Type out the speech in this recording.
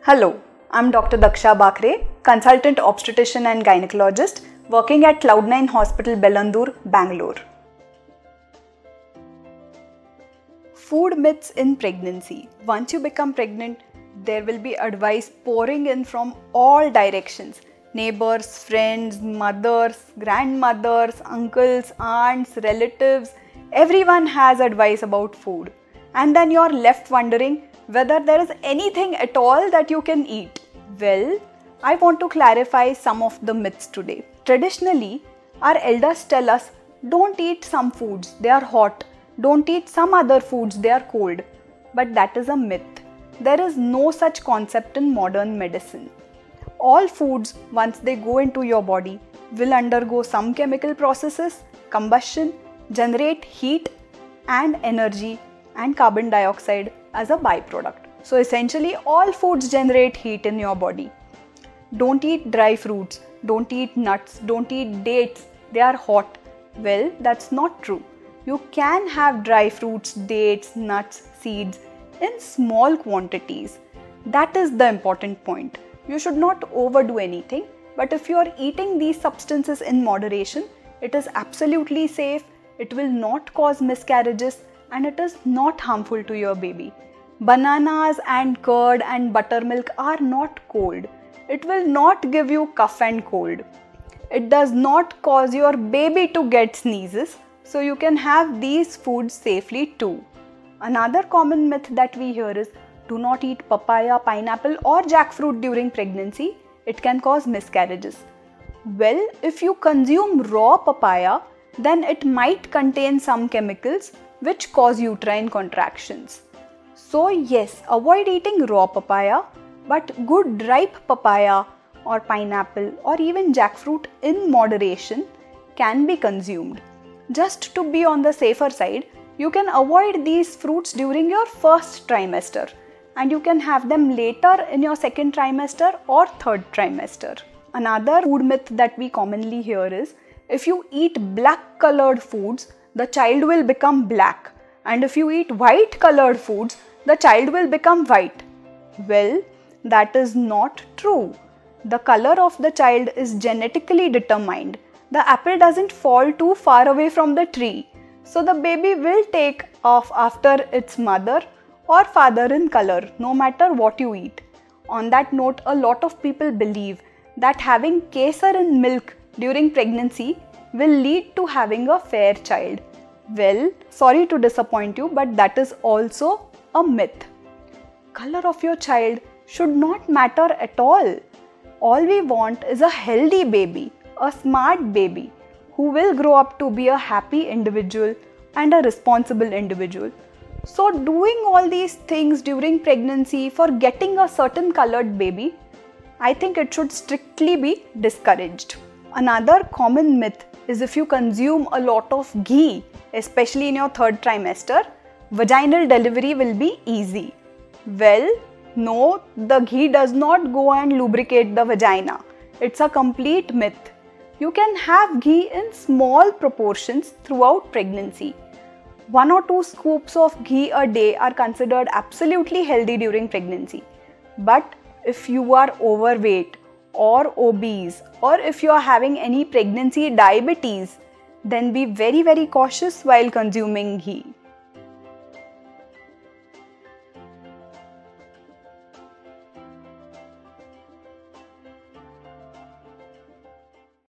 Hello, I'm Dr. Daksha Bakre, consultant obstetrician and gynecologist working at Cloudnine Hospital, Bellandur, Bangalore. Food myths in pregnancy. Once you become pregnant, there will be advice pouring in from all directions. Neighbors, friends, mothers, grandmothers, uncles, aunts, relatives, everyone has advice about food. And then you're left wondering whether there is anything at all that you can eat. Well, I want to clarify some of the myths today. Traditionally, our elders tell us, don't eat some foods, they are hot. Don't eat some other foods, they are cold. But that is a myth. There is no such concept in modern medicine. All foods, once they go into your body, will undergo some chemical processes, combustion, generate heat and energy and carbon dioxide as a byproduct. So essentially all foods generate heat in your body. Don't eat dry fruits, don't eat nuts, don't eat dates, they are hot. Well, that's not true. You can have dry fruits, dates, nuts, seeds in small quantities. That is the important point. You should not overdo anything, but if you are eating these substances in moderation, it is absolutely safe, it will not cause miscarriages, and it is not harmful to your baby. Bananas and curd and buttermilk are not cold. It will not give you cough and cold. It does not cause your baby to get sneezes, so you can have these foods safely too. Another common myth that we hear is, do not eat papaya, pineapple or jackfruit during pregnancy. It can cause miscarriages. Well, if you consume raw papaya, then it might contain some chemicals which cause uterine contractions. So yes, avoid eating raw papaya, but good ripe papaya or pineapple or even jackfruit in moderation can be consumed. Just to be on the safer side, you can avoid these fruits during your first trimester and you can have them later in your second trimester or third trimester. Another food myth that we commonly hear is, if you eat black colored foods, the child will become black, and if you eat white colored foods, the child will become white. Well, that is not true. The color of the child is genetically determined. The apple doesn't fall too far away from the tree, so the baby will take off after its mother or father in color, no matter what you eat. On that note, a lot of people believe that having kesar in milk during pregnancy will lead to having a fair child. Well, sorry to disappoint you, but that is also a myth. Color of your child should not matter at all. All we want is a healthy baby, a smart baby who will grow up to be a happy individual and a responsible individual. So doing all these things during pregnancy for getting a certain colored baby, I think it should strictly be discouraged. Another common myth is, if you consume a lot of ghee, especially in your third trimester, vaginal delivery will be easy. Well, no, the ghee does not go and lubricate the vagina. It's a complete myth. You can have ghee in small proportions throughout pregnancy. 1 or 2 scoops of ghee a day are considered absolutely healthy during pregnancy. But if you are overweight or obese, or if you are having any pregnancy diabetes, then be very cautious while consuming ghee.